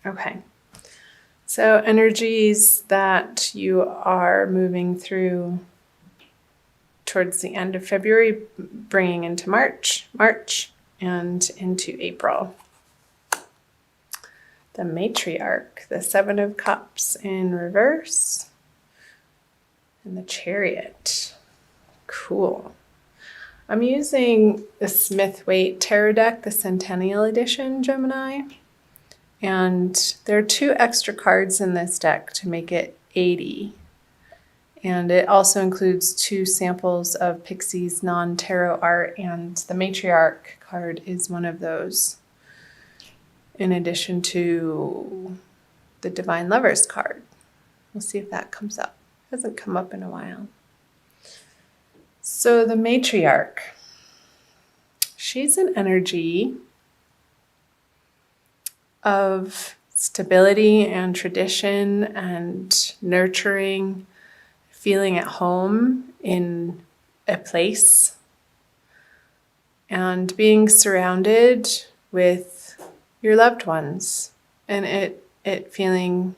Okay. So energies that you are moving through towards the end of February, bringing into March, and into April. The matriarch, the Seven of Cups in reverse, and the Chariot. Cool. I'm using the Smith-Waite Tarot deck, the Centennial Edition, Gemini. And there are 2 extra cards in this deck to make it 80. And it also includes 2 samples of Pixie's non-tarot art, and the matriarch card is one of those, in addition to the Divine Lovers card. We'll see if that comes up. It hasn't come up in a while. So the matriarch, she's an energy of stability and tradition and nurturing, feeling at home in a place, and being surrounded with your loved ones, and it feeling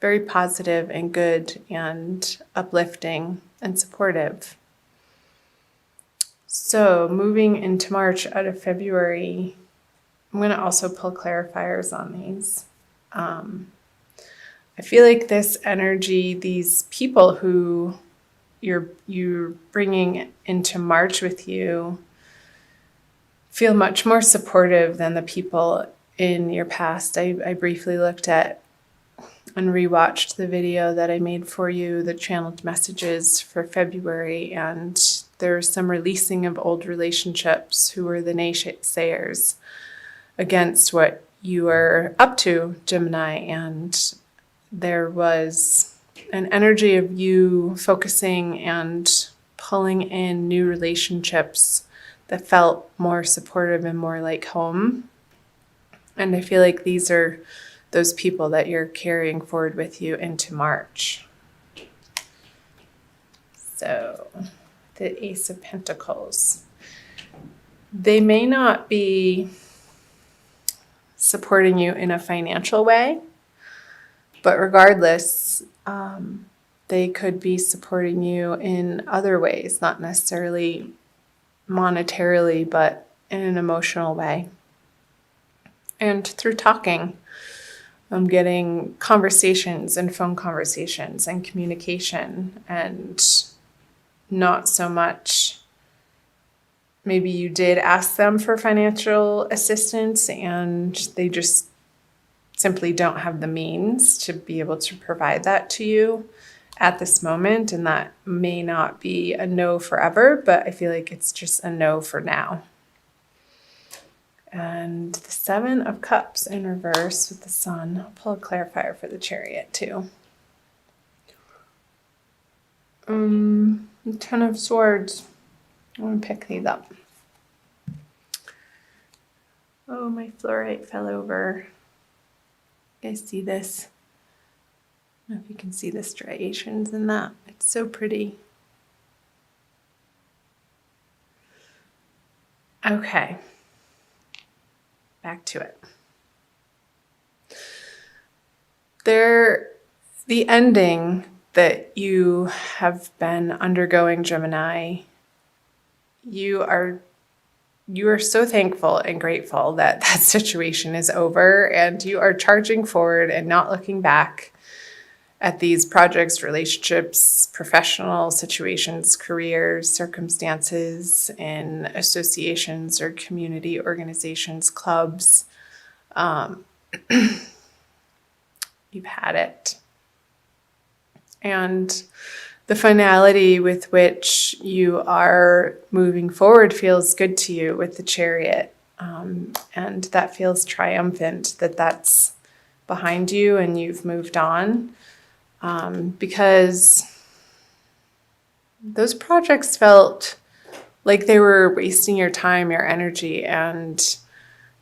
very positive and good and uplifting and supportive. So moving into March out of February, I'm going to also pull clarifiers on these. I feel like this energy, these people who you're bringing into March with you, feel much more supportive than the people in your past. I briefly looked at and rewatched the video that I made for you, the channeled messages for February, and there's some releasing of old relationships who were the naysayers against what you are up to, Gemini, and there was an energy of you focusing and pulling in new relationships that felt more supportive and more like home. And I feel like these are those people that you're carrying forward with you into March. So the Ace of Pentacles. They may not be supporting you in a financial way, but regardless, they could be supporting you in other ways, not necessarily monetarily, but in an emotional way. And through talking, I'm getting conversations and phone conversations and communication, and not so much maybe you did ask them for financial assistance and they just simply don't have the means to be able to provide that to you at this moment. And that may not be a no forever, but I feel like it's just a no for now. And the Seven of Cups in reverse with the Sun. I'll pull a clarifier for the Chariot too. Ten of Swords. I'm going to pick these up. Oh, my fluorite fell over. You guys see this? I don't know if you can see the striations in that. It's so pretty. Okay. Back to it. The ending that you have been undergoing, Gemini, you are so thankful and grateful that that situation is over, and you are charging forward and not looking back at these projects, relationships, professional situations, careers, circumstances, in associations or community organizations, clubs. You've had it. And the finality with which you are moving forward feels good to you with the Chariot. And that feels triumphant that that's behind you and you've moved on. Because those projects felt like they were wasting your time, your energy, and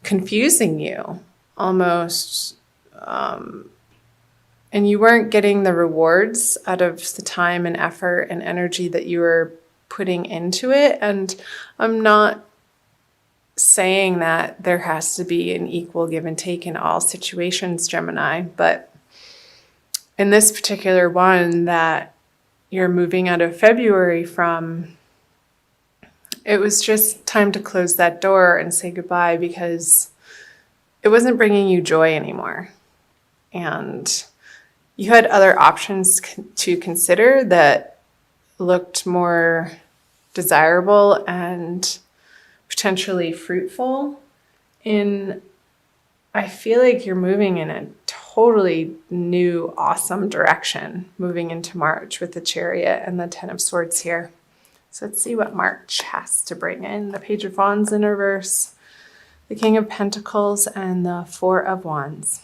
confusing you almost. And you weren't getting the rewards out of the time and effort and energy that you were putting into it. And I'm not saying that there has to be an equal give and take in all situations, Gemini, but in this particular one that you're moving out of February from, it was just time to close that door and say goodbye because it wasn't bringing you joy anymore. And you had other options to consider that looked more desirable and potentially fruitful. I feel like you're moving in a totally new, awesome direction, moving into March with the Chariot and the Ten of Swords here. So let's see what March has to bring in. The Page of Wands in reverse, the King of Pentacles, and the Four of Wands.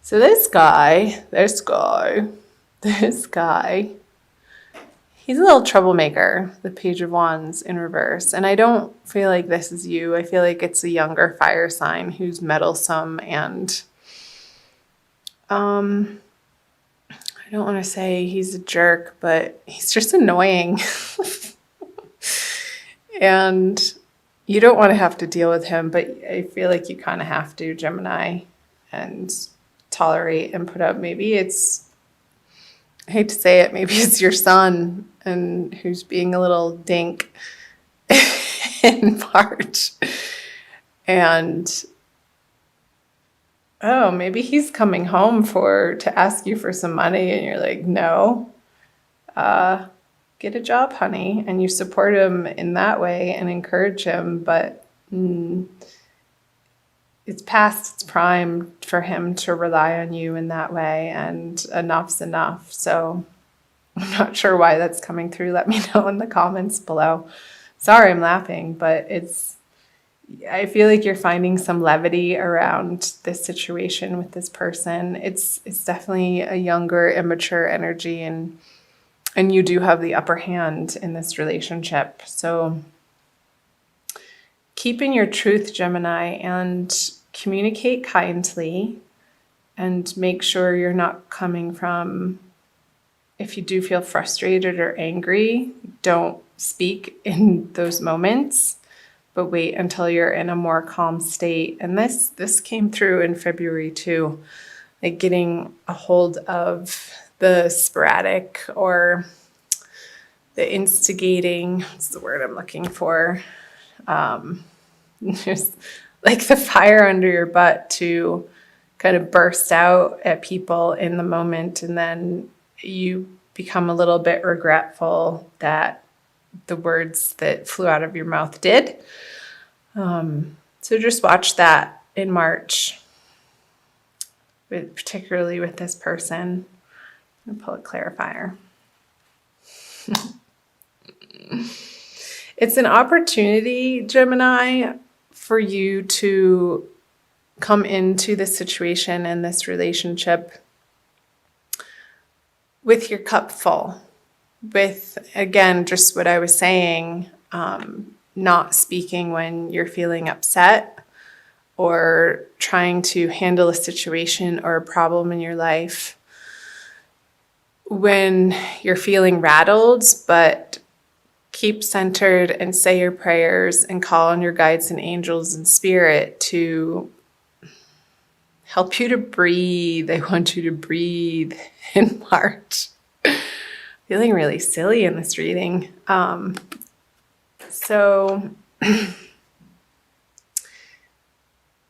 So this guy, he's a little troublemaker, the Page of Wands in reverse. And I don't feel like this is you. I feel like it's a younger fire sign who's meddlesome and I don't want to say he's a jerk, but he's just annoying. And you don't want to have to deal with him, but I feel like you kind of have to, Gemini, and tolerate and put up. Maybe it's, I hate to say it, maybe it's your son and who's being a little dink in March. And oh, maybe he's coming home to ask you for some money and you're like, no, get a job, honey. And you support him in that way and encourage him. But it's past its prime for him to rely on you in that way, and enough's enough. So I'm not sure why that's coming through. Let me know in the comments below. Sorry, I'm laughing, but I feel like you're finding some levity around this situation with this person. It's definitely a younger, immature energy, and you do have the upper hand in this relationship. So keep in your truth, Gemini, and communicate kindly, and make sure you're not coming from, if you do feel frustrated or angry, don't speak in those moments, but wait until you're in a more calm state. And this came through in February too, like getting a hold of the sporadic or the instigating, what's the word I'm looking for? Just like the fire under your butt to kind of burst out at people in the moment, and then you become a little bit regretful that the words that flew out of your mouth did. So just watch that in March, particularly with this person. I'm going to pull a clarifier. It's an opportunity, Gemini, for you to come into this situation and this relationship with your cup full. With, again, just what I was saying, not speaking when you're feeling upset or trying to handle a situation or a problem in your life when you're feeling rattled, but keep centered and say your prayers and call on your guides and angels and spirit to help you to breathe. I want you to breathe in March. Feeling really silly in this reading. So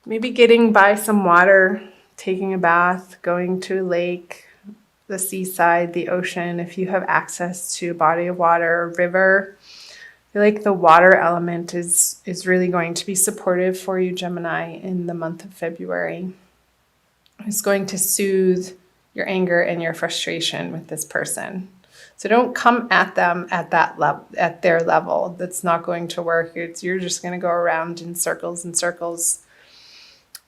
maybe getting by some water, taking a bath, going to a lake, the seaside, the ocean, if you have access to a body of water or river. I feel like the water element is really going to be supportive for you, Gemini, in the month of February. It's going to soothe your anger and your frustration with this person. So don't come at them at that level, at their level. That's not going to work. You're just going to go around in circles and circles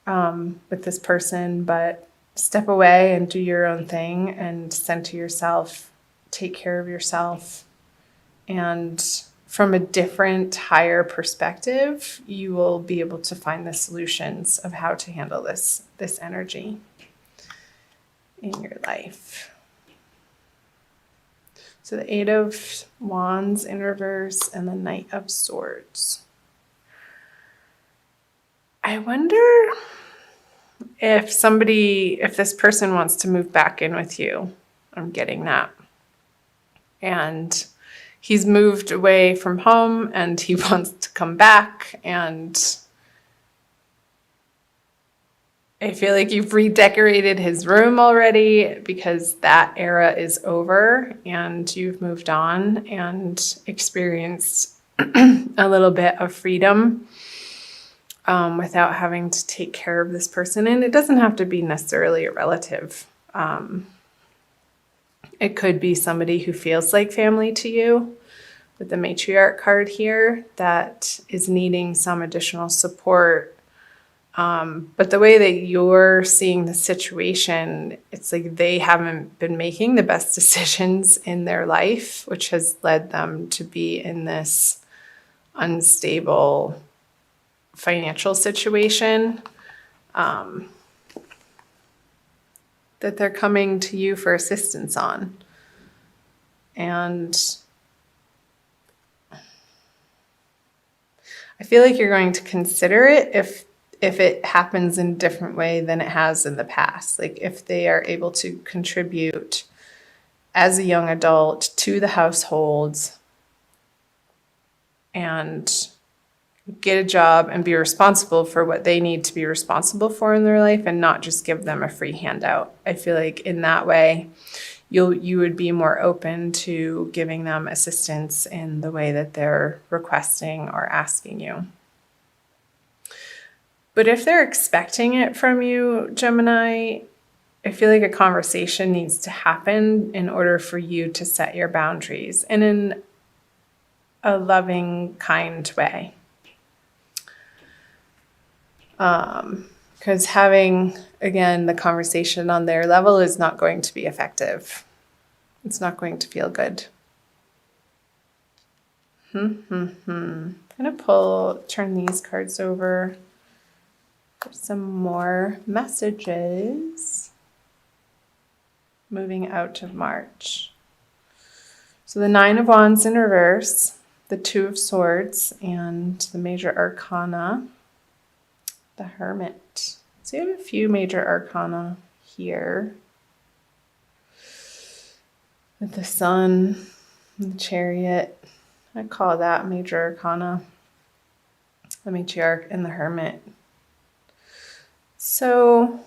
with this person. But step away and do your own thing and center yourself, take care of yourself. And from a different, higher perspective, you will be able to find the solutions of how to handle this energy in your life. So the Eight of Wands in reverse and the Knight of Swords. I wonder if this person wants to move back in with you. I'm getting that. And he's moved away from home and he wants to come back, and I feel like you've redecorated his room already because that era is over and you've moved on and experienced a little bit of freedom without having to take care of this person. And it doesn't have to be necessarily a relative. It could be somebody who feels like family to you with the matriarch card here that is needing some additional support. But the way that you're seeing the situation, it's like they haven't been making the best decisions in their life, which has led them to be in this unstable financial situation, that they're coming to you for assistance on. And I feel like you're going to consider it if it happens in a different way than it has in the past. Like if they are able to contribute as a young adult to the household and get a job and be responsible for what they need to be responsible for in their life and not just give them a free handout. I feel like in that way, you would be more open to giving them assistance in the way that they're requesting or asking you. But if they're expecting it from you, Gemini, I feel like a conversation needs to happen in order for you to set your boundaries and in a loving, kind way. Because having, again, the conversation on their level is not going to be effective. It's not going to feel good. I'm going to turn these cards over for some more messages moving out of March. So the Nine of Wands in reverse, the Two of Swords, and the Major Arcana, the Hermit. So you have a few Major Arcana here with the Sun, and the Chariot. I call that Major Arcana, the Matriarch, and the Hermit. So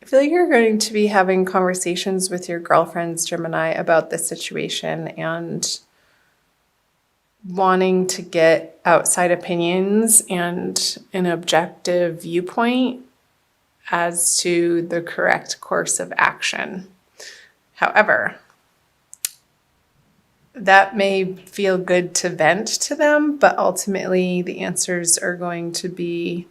I feel like you're going to be having conversations with your girlfriends, Gemini, about this situation and wanting to get outside opinions and an objective viewpoint as to the correct course of action. However, that may feel good to vent to them, but ultimately the answers are going to be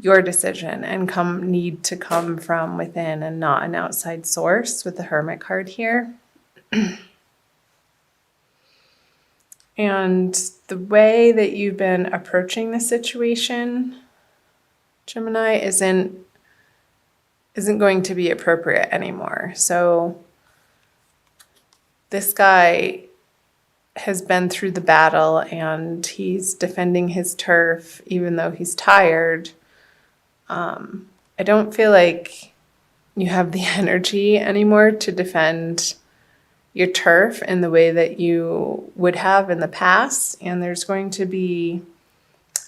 your decision and need to come from within and not an outside source with the Hermit card here. And the way that you've been approaching the situation, Gemini, isn't going to be appropriate anymore. So this guy has been through the battle and he's defending his turf even though he's tired. I don't feel like you have the energy anymore to defend your turf in the way that you would have in the past, and there's going to be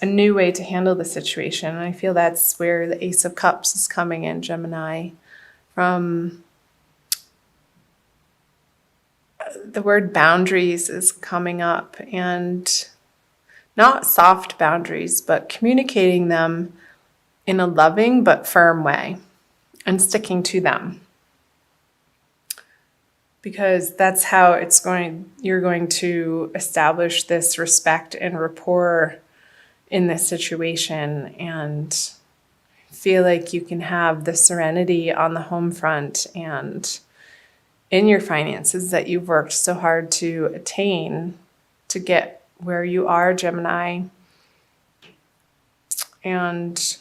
a new way to handle the situation. And I feel that's where the Ace of Cups is coming in, Gemini, from the word boundaries is coming up, and not soft boundaries, but communicating them in a loving but firm way and sticking to them. Because that's how you're going to establish this respect and rapport in this situation and feel like you can have the serenity on the home front and in your finances that you've worked so hard to attain to get where you are, Gemini. And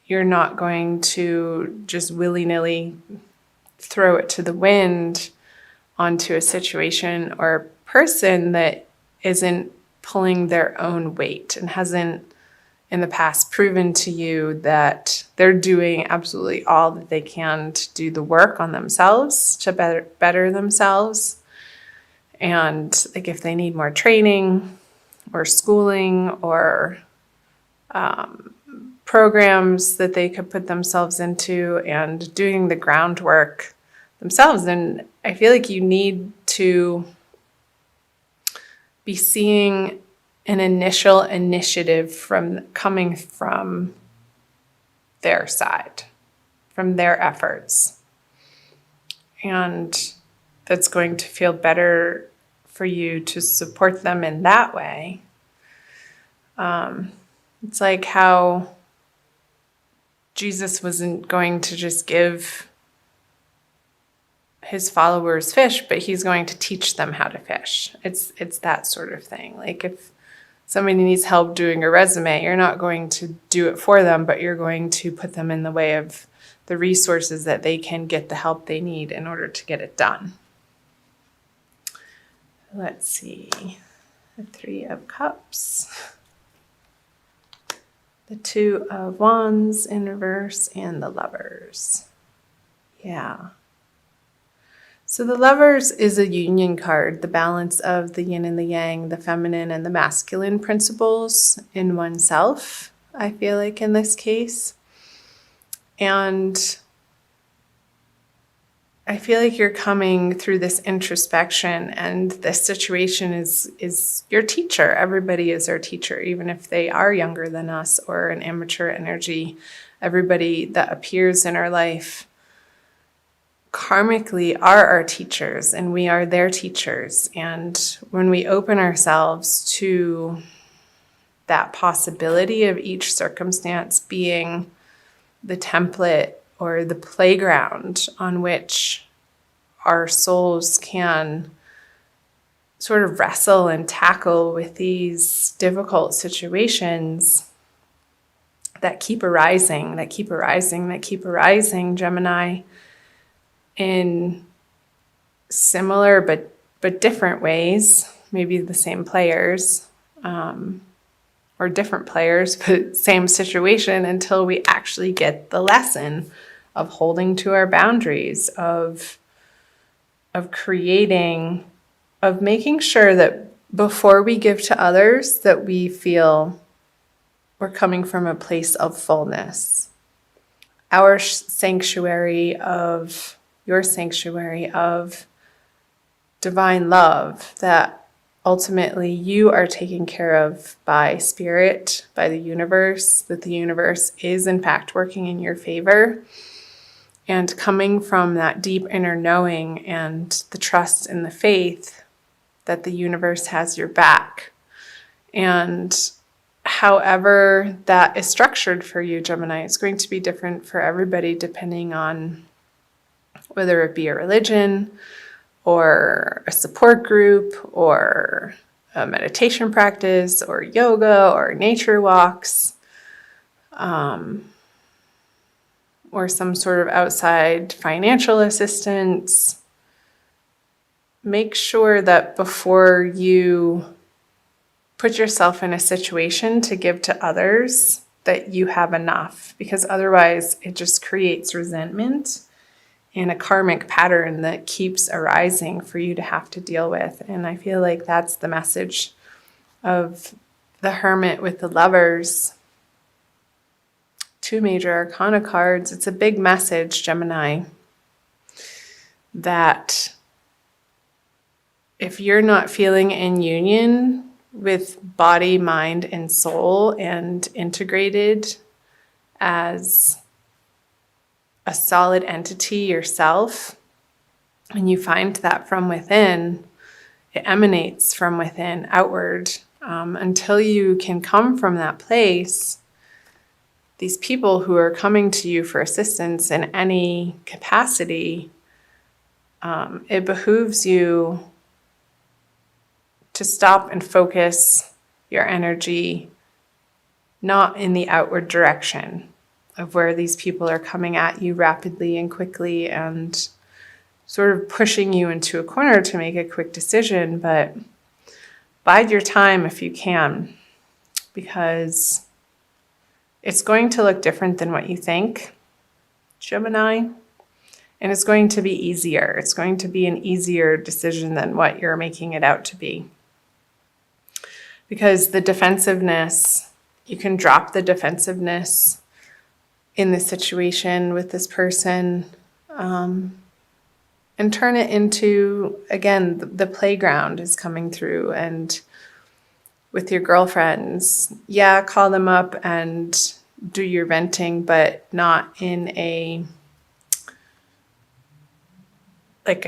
you're not going to just willy-nilly throw it to the wind onto a situation or person that isn't pulling their own weight and hasn't in the past proven to you that they're doing absolutely all that they can to do the work on themselves, to better themselves. And like if they need more training or schooling or programs that they could put themselves into and doing the groundwork themselves, then I feel like you need to be seeing an initial initiative coming from their side, from their efforts. And that's going to feel better for you to support them in that way. It's like how Jesus wasn't going to just give his followers fish, but he's going to teach them how to fish. It's that sort of thing. Like if somebody needs help doing a resume, you're not going to do it for them, but you're going to put them in the way of the resources that they can get the help they need in order to get it done. Let's see. The 3 of Cups, the 2 of Wands in reverse, and the Lovers. Yeah. So the Lovers is a union card, the balance of the yin and the yang, the feminine and the masculine principles in oneself, I feel like in this case. And I feel like you're coming through this introspection, and this situation is your teacher. Everybody is our teacher, even if they are younger than us or an immature energy. Everybody that appears in our life karmically are our teachers, and we are their teachers. And when we open ourselves to that possibility of each circumstance being the template or the playground on which our souls can sort of wrestle and tackle with these difficult situations that keep arising, Gemini, in similar but different ways, maybe the same players, or different players, but same situation, until we actually get the lesson of holding to our boundaries, of creating, of making sure that before we give to others, that we feel we're coming from a place of fullness. Our sanctuary of, your sanctuary of divine love that ultimately you are taken care of by spirit, by the universe, that the universe is in fact working in your favor, and coming from that deep inner knowing and the trust and the faith that the universe has your back. And however that is structured for you, Gemini, it's going to be different for everybody depending on whether it be a religion or a support group or a meditation practice or yoga or nature walks, or some sort of outside financial assistance. Make sure that before you put yourself in a situation to give to others, that you have enough, because otherwise it just creates resentment and a karmic pattern that keeps arising for you to have to deal with. And I feel like that's the message of the Hermit with the Lovers. 2 major arcana cards. It's a big message, Gemini, that if you're not feeling in union with body, mind, and soul and integrated as a solid entity yourself, and you find that from within, it emanates from within outward. Until you can come from that place, these people who are coming to you for assistance in any capacity, it behooves you to stop and focus your energy not in the outward direction of where these people are coming at you rapidly and quickly and sort of pushing you into a corner to make a quick decision, but bide your time if you can, because it's going to look different than what you think, Gemini, and it's going to be easier. It's going to be an easier decision than what you're making it out to be. Because the defensiveness, you can drop the defensiveness in this situation with this person, and turn it into, again, the playground is coming through. And with your girlfriends, yeah, call them up and do your venting, but not in a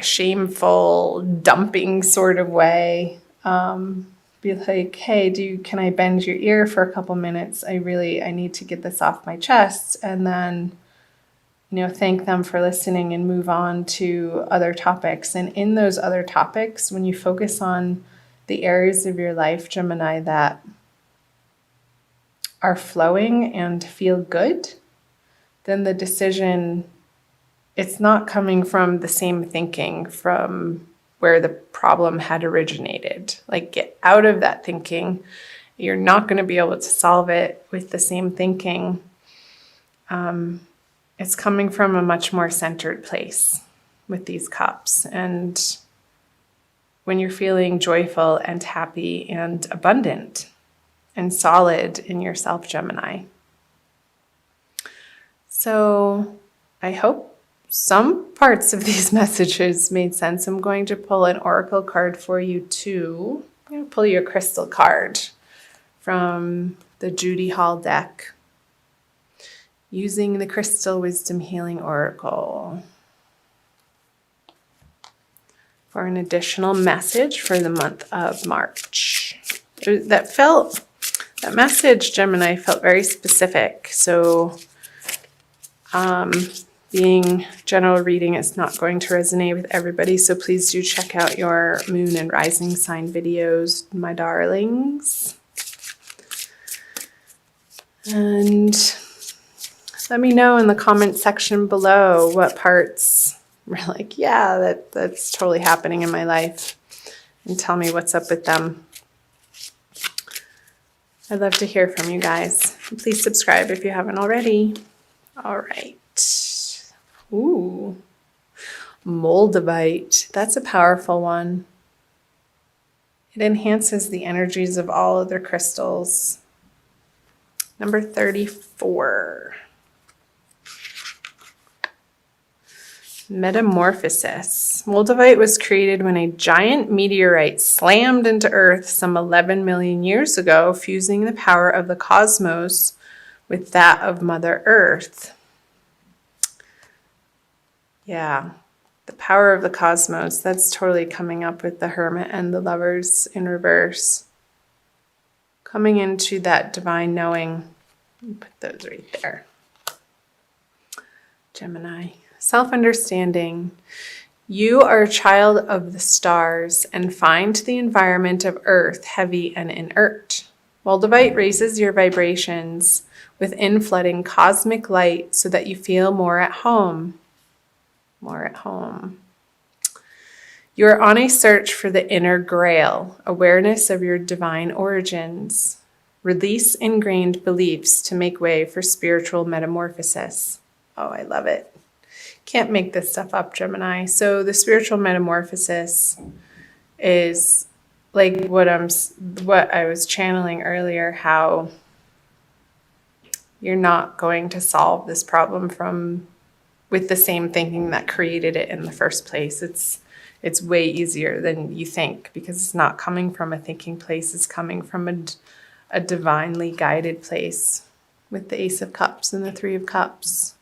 shameful dumping sort of way. Be like, hey, can I bend your ear for a couple minutes? I need to get this off my chest. And then, thank them for listening and move on to other topics. And in those other topics, when you focus on the areas of your life, Gemini, that are flowing and feel good, then the decision, it's not coming from the same thinking from where the problem had originated. Like, get out of that thinking. You're not going to be able to solve it with the same thinking. It's coming from a much more centered place with these cups. And when you're feeling joyful and happy and abundant and solid in yourself, Gemini. So I hope some parts of these messages made sense. I'm going to pull an oracle card for you too. I'm going to pull you a crystal card from the Judy Hall deck using the Crystal Wisdom Healing Oracle for an additional message for the month of March. That message, Gemini, felt very specific. So being general reading is not going to resonate with everybody. So please do check out your moon and rising sign videos, my darlings. And let me know in the comment section below what parts were like, yeah, that's totally happening in my life. And tell me what's up with them. I'd love to hear from you guys. Please subscribe if you haven't already. All right. Ooh, Moldavite. That's a powerful one. It enhances the energies of all other crystals. Number 34. Metamorphosis. Moldavite was created when a giant meteorite slammed into Earth some 11 million years ago, fusing the power of the cosmos with that of Mother Earth. Yeah, the power of the cosmos. That's totally coming up with the Hermit and the Lovers in reverse. Coming into that divine knowing. Put those right there. Gemini. Self-understanding. You are a child of the stars and find the environment of Earth heavy and inert. Moldavite raises your vibrations with inflooding cosmic light so that you feel more at home. More at home. You are on a search for the inner grail, awareness of your divine origins. Release ingrained beliefs to make way for spiritual metamorphosis. Oh, I love it. Can't make this stuff up, Gemini. So the spiritual metamorphosis is like what I was channeling earlier, how you're not going to solve this problem with the same thinking that created it in the first place. It's way easier than you think because it's not coming from a thinking place. It's coming from a divinely guided place with the Ace of Cups and the Three of Cups.